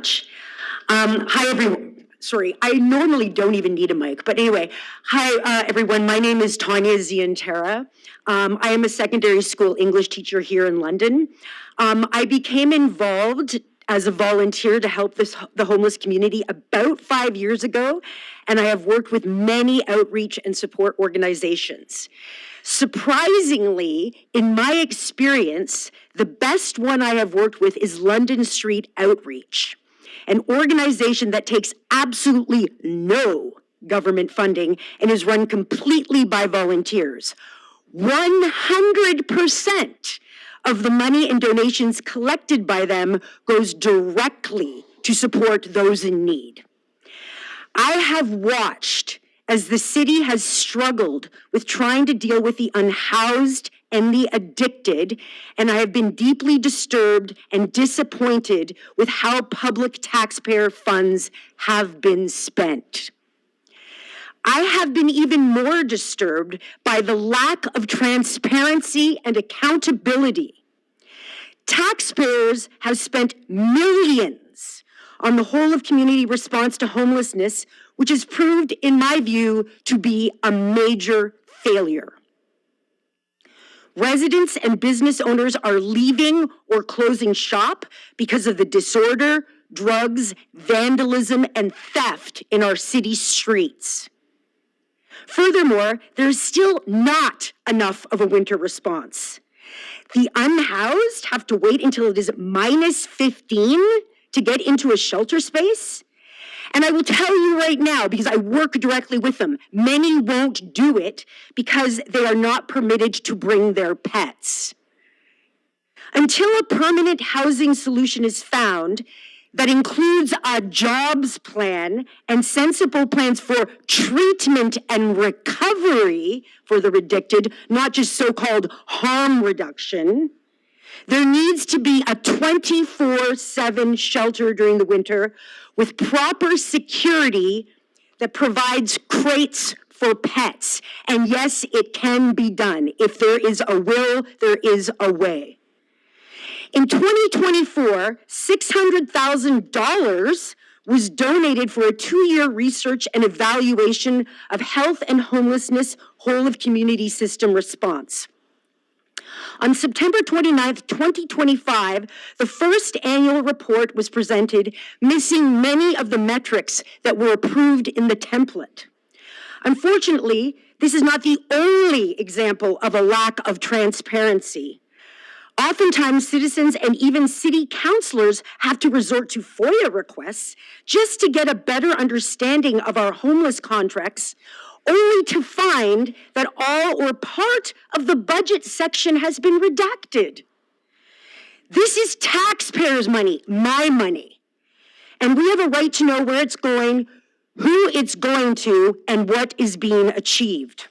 much. Hi, everyone. Sorry, I normally don't even need a mic, but anyway. Hi, everyone. My name is Tanja Zientara. I am a secondary school English teacher here in London. I became involved as a volunteer to help the homeless community about 5 years ago, and I have worked with many outreach and support organizations. Surprisingly, in my experience, the best one I have worked with is London Street Outreach, an organization that takes absolutely no government funding and is run completely by volunteers. 100% of the money and donations collected by them goes directly to support those in need. I have watched as the city has struggled with trying to deal with the unhoused and the addicted, and I have been deeply disturbed and disappointed with how public taxpayer funds have been spent. I have been even more disturbed by the lack of transparency and accountability. Taxpayers have spent millions on the whole of community response to homelessness, which has proved, in my view, to be a major failure. Residents and business owners are leaving or closing shop because of the disorder, drugs, vandalism, and theft in our city streets. Furthermore, there's still not enough of a winter response. The unhoused have to wait until it is minus 15 to get into a shelter space. And I will tell you right now, because I work directly with them, many won't do it because they are not permitted to bring their pets. Until a permanent housing solution is found that includes a jobs plan and sensible plans for treatment and recovery for the addicted, not just so-called harm reduction, there needs to be a 24/7 shelter during the winter with proper security that provides crates for pets. And yes, it can be done. If there is a will, there is a way. In 2024, $600,000 was donated for a 2-year research and evaluation of health and homelessness whole of community system response. On September 29th, 2025, the first annual report was presented, missing many of the metrics that were approved in the template. Unfortunately, this is not the only example of a lack of transparency. Oftentimes, citizens and even city councilors have to resort to FOIA requests just to get a better understanding of our homeless contracts, only to find that all or part of the budget section has been redacted. This is taxpayers' money, my money. And we have a right to know where it's going, who it's going to, and what is being achieved.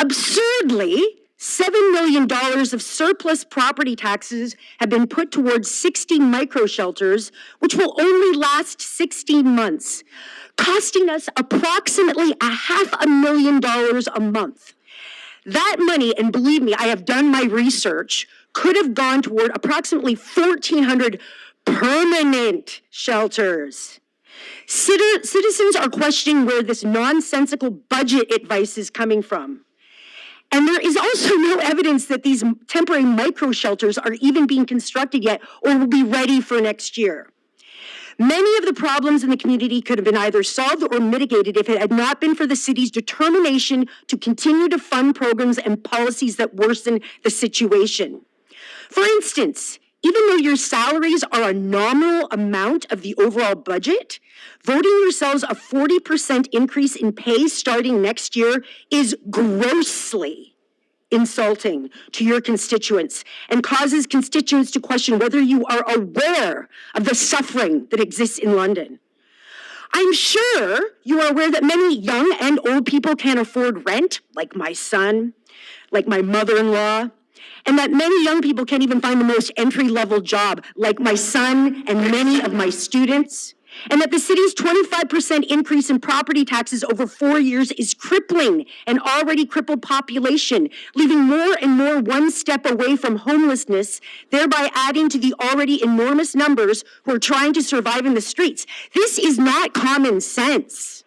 Absurdly, $7 million of surplus property taxes have been put towards 60 micro-shelters, which will only last 16 months, costing us approximately $500,000 a month. That money, and believe me, I have done my research, could have gone toward approximately 1,400 permanent shelters. Citizens are questioning where this nonsensical budget advice is coming from. And there is also no evidence that these temporary micro-shelters are even being constructed yet or will be ready for next year. Many of the problems in the community could have been either solved or mitigated if it had not been for the city's determination to continue to fund programs and policies that worsen the situation. For instance, even though your salaries are a nominal amount of the overall budget, voting yourselves a 40% increase in pay starting next year is grossly insulting to your constituents and causes constituents to question whether you are aware of the suffering that exists in London. I'm sure you are aware that many young and old people can't afford rent, like my son, like my mother-in-law, and that many young people can't even find the most entry-level job, like my son and many of my students. and that the city's 25% increase in property taxes over 4 years is crippling an already crippled population, leaving more and more one step away from homelessness, thereby adding to the already enormous numbers who are trying to survive in the streets. This is not common sense.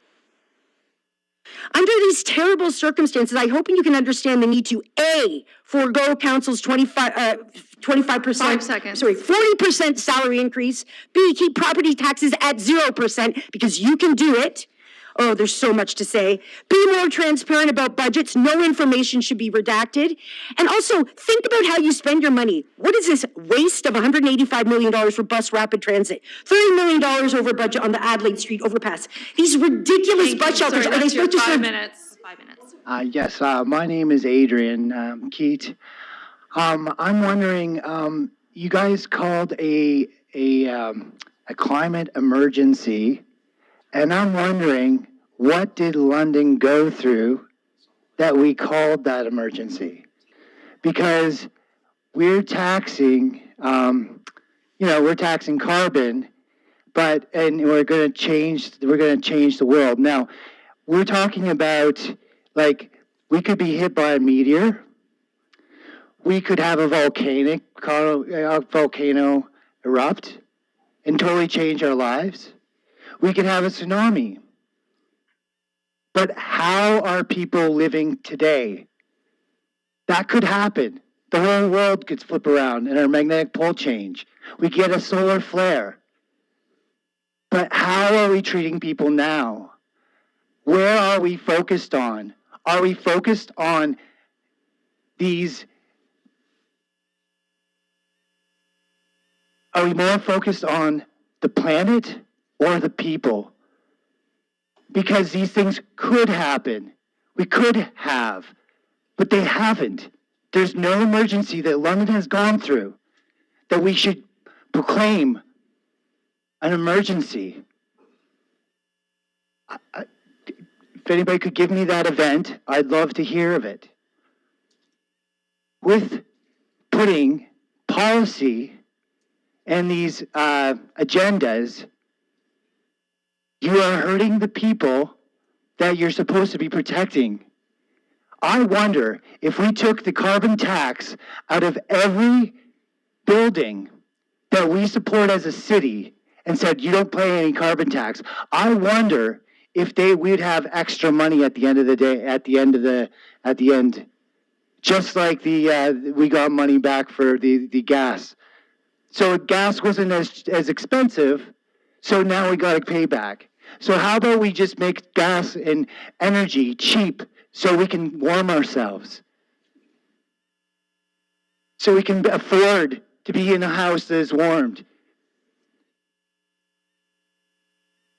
Under these terrible circumstances, I hope you can understand the need to A, forego council's 25%, 5 seconds. sorry, 40% salary increase. B, keep property taxes at 0% because you can do it. Oh, there's so much to say. Be more transparent about budgets. No information should be redacted. And also, think about how you spend your money. What is this waste of $185 million for bus rapid transit? $30 million over budget on the Adelaide Street overpass. These ridiculous bus shelters, are they supposed to serve? 5 minutes. 5 minutes. Yes, my name is Adrian Keat. I'm wondering, you guys called a climate emergency, and I'm wondering, what did London go through that we called that emergency? Because we're taxing, we're taxing carbon, and we're going to change the world. Now, we're talking about, like, we could be hit by a meteor. We could have a volcano erupt and totally change our lives. We could have a tsunami. But how are people living today? That could happen. The whole world could flip around and our magnetic pole change. We get a solar flare. But how are we treating people now? Where are we focused on? Are we focused on these? Are we more focused on the planet or the people? Because these things could happen. We could have, but they haven't. There's no emergency that London has gone through that we should proclaim an emergency. If anybody could give me that event, I'd love to hear of it. With putting policy and these agendas, you are hurting the people that you're supposed to be protecting. I wonder if we took the carbon tax out of every building that we support as a city and said, you don't pay any carbon tax. I wonder if we'd have extra money at the end of the day, at the end, just like we got money back for the gas. So gas wasn't as expensive, so now we got to pay back. So how about we just make gas and energy cheap so we can warm ourselves? So we can afford to be in a house that is warmed.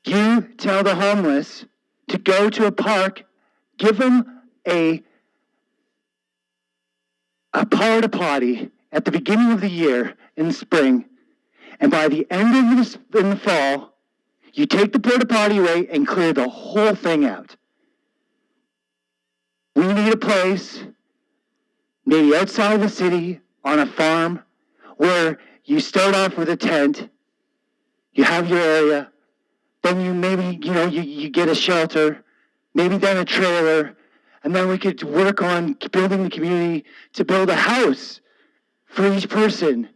You tell the homeless to go to a park, give them a porta potty at the beginning of the year in the spring, and by the end of the fall, you take the porta potty away and clear the whole thing out. We need a place, maybe outside the city, on a farm, where you start off with a tent, you have your area, then you get a shelter, maybe then a trailer, and then we could work on building the community to build a house for each person.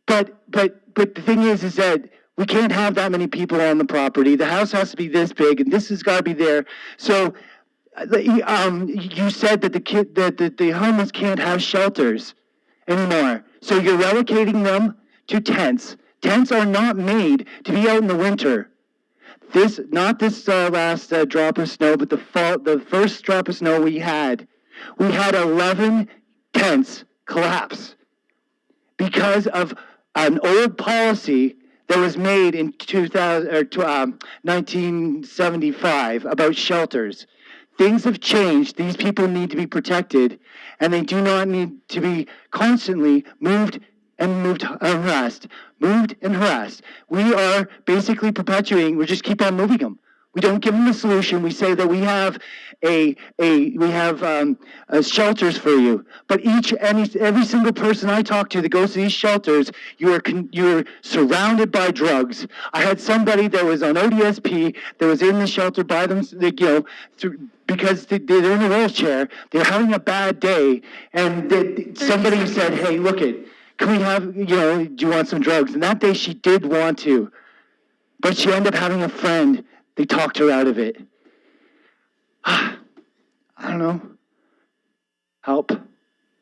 But the thing is that we can't have that many people on the property. The house has to be this big, and this has got to be there. So, you said that the homeless can't have shelters anymore. So you're relocating them to tents. Tents are not made to be out in the winter. Not this last drop of snow, but the first drop of snow we had 11 tents collapse because of an old policy that was made in 1975 about shelters. Things have changed. These people need to be protected, and they do not need to be constantly moved and harassed. We are basically perpetuating, we just keep on moving them. We don't give them a solution. We say that we have shelters for you. But every single person I talk to that goes to these shelters, you're surrounded by drugs. I had somebody that was on ODSP that was in the shelter by them, because they're in a wheelchair. They're having a bad day, and somebody said, "Hey, look it. Can we have, do you want some drugs?" And that day she did want to, but she ended up having a friend. They talked her out of it. I don't know. Help.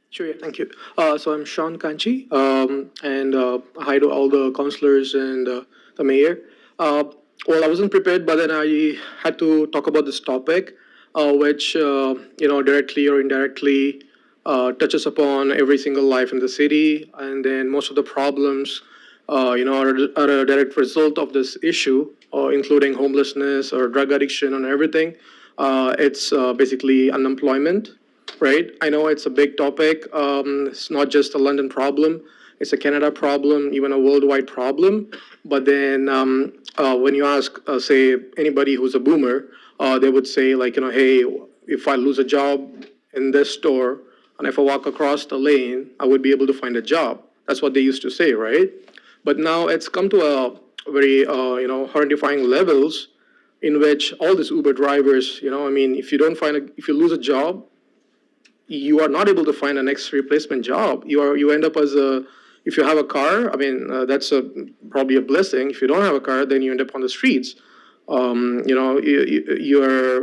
Sure, yeah, thank you. So I'm Sean Kanchi, and hi to all the councillors and the mayor. Well, I wasn't prepared, but then I had to talk about this topic, which, directly or indirectly touches upon every single life in the city. And then most of the problems, are a direct result of this issue, including homelessness or drug addiction and everything. It's basically unemployment. Right, I know it's a big topic. It's not just a London problem; it's a Canada problem, even a worldwide problem. But then, when you ask, say, anybody who's a boomer, they would say, like, hey, if I lose a job in this store and if I walk across the lane, I would be able to find a job. That's what they used to say, right? But now it's come to a very, horrifying levels in which all these Uber drivers, if you lose a job, you are not able to find a next replacement job. You end up if you have a car, that's probably a blessing. If you don't have a car, then you end up on the streets. You're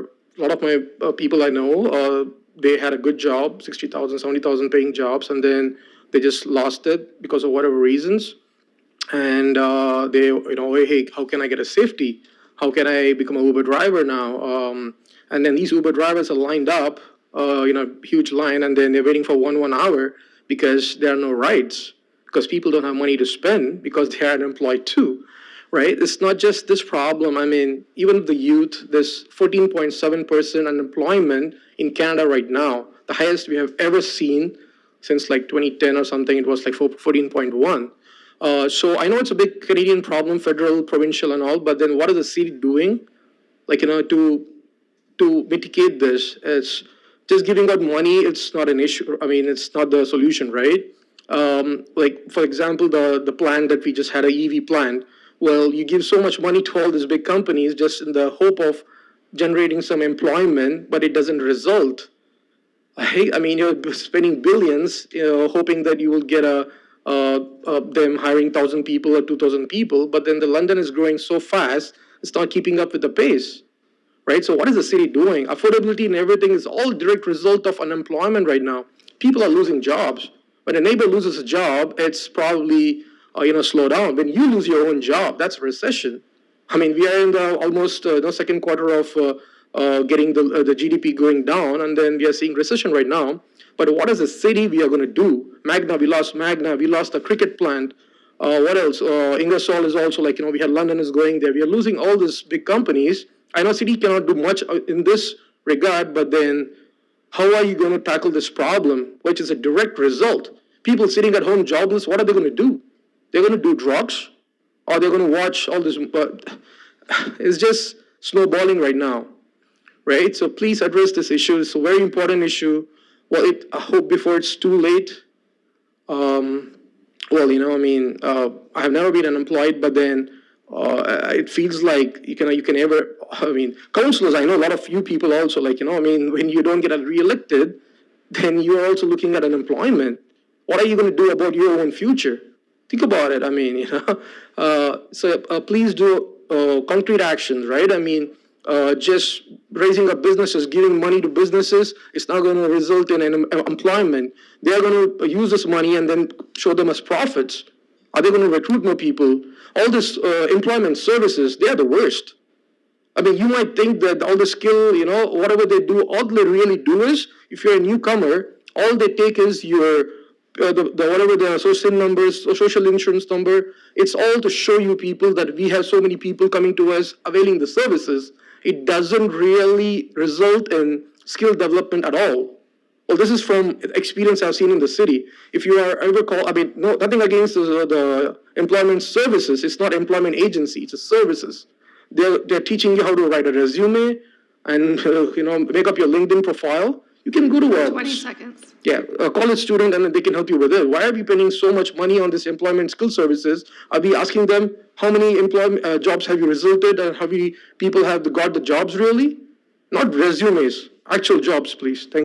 a lot of my people I know, they had a good job, 60,000, 70,000 paying jobs, and then they just lost it because of whatever reasons. And they, hey, how can I get a safety? How can I become a Uber driver now? And then these Uber drivers are lined up, huge line, and then they're waiting for one hour because there are no rides, because people don't have money to spend because they are unemployed too, right? It's not just this problem. Even the youth, there's 14.7% unemployment in Canada right now, the highest we have ever seen since like 2010 or something. It was like 14.1. So I know it's a big Canadian problem, federal, provincial, and all. But then, what is the city doing, to mitigate this? It's just giving out money. It's not an issue. It's not the solution, right? For example, the plant that we just had, a EV plant. Well, you give so much money to all these big companies just in the hope of generating some employment, but it doesn't result. You're spending billions, hoping that you will get them hiring 1,000 people or 2,000 people, but then the London is growing so fast, it's not keeping up with the pace, right? So what is the city doing? Affordability and everything is all direct result of unemployment right now. People are losing jobs. When a neighbor loses a job, it's probably, slow down. When you lose your own job, that's a recession. We are in the almost second quarter of getting the GDP going down, and then we are seeing recession right now. But what is the city we are going to do? We lost Magna, we lost the cricket plant. What else? Ingersoll is also we had London is going there. We are losing all these big companies. I know city cannot do much in this regard, but then how are you going to tackle this problem, which is a direct result? People sitting at home jobless, what are they going to do? They're going to do drugs, or they're going to watch all this. It's just snowballing right now, right? So please address this issue. It's a very important issue. Well, I hope before it's too late. I have never been unemployed, but then it feels like you can ever. Councillors, I know a lot of you people also, when you don't get re-elected, then you're also looking at unemployment. What are you going to do about your own future? Think about it. So please do concrete actions, right? Just raising up businesses, giving money to businesses, it's not going to result in employment. They are going to use this money and then show them as profits. Are they going to recruit more people? All this employment services, they are the worst. You might think that all the skill, whatever they do, all they really do is, if you're a newcomer, all they take is your whatever the social numbers, or social insurance number. It's all to show you people that we have so many people coming to us availing the services. It doesn't really result in skill development at all. Well, this is from experience I've seen in the city. If you are ever called, nothing against the employment services. It's not employment agency, it's a services. they're teaching you how to write a resume and, make up your LinkedIn profile. You can go to 20 seconds. a college student and they can help you with it. Why are we spending so much money on this employment skill services? Are we asking them how many employment jobs have you resulted and how many people have got the jobs really? Not resumes, actual jobs, please. Thank you.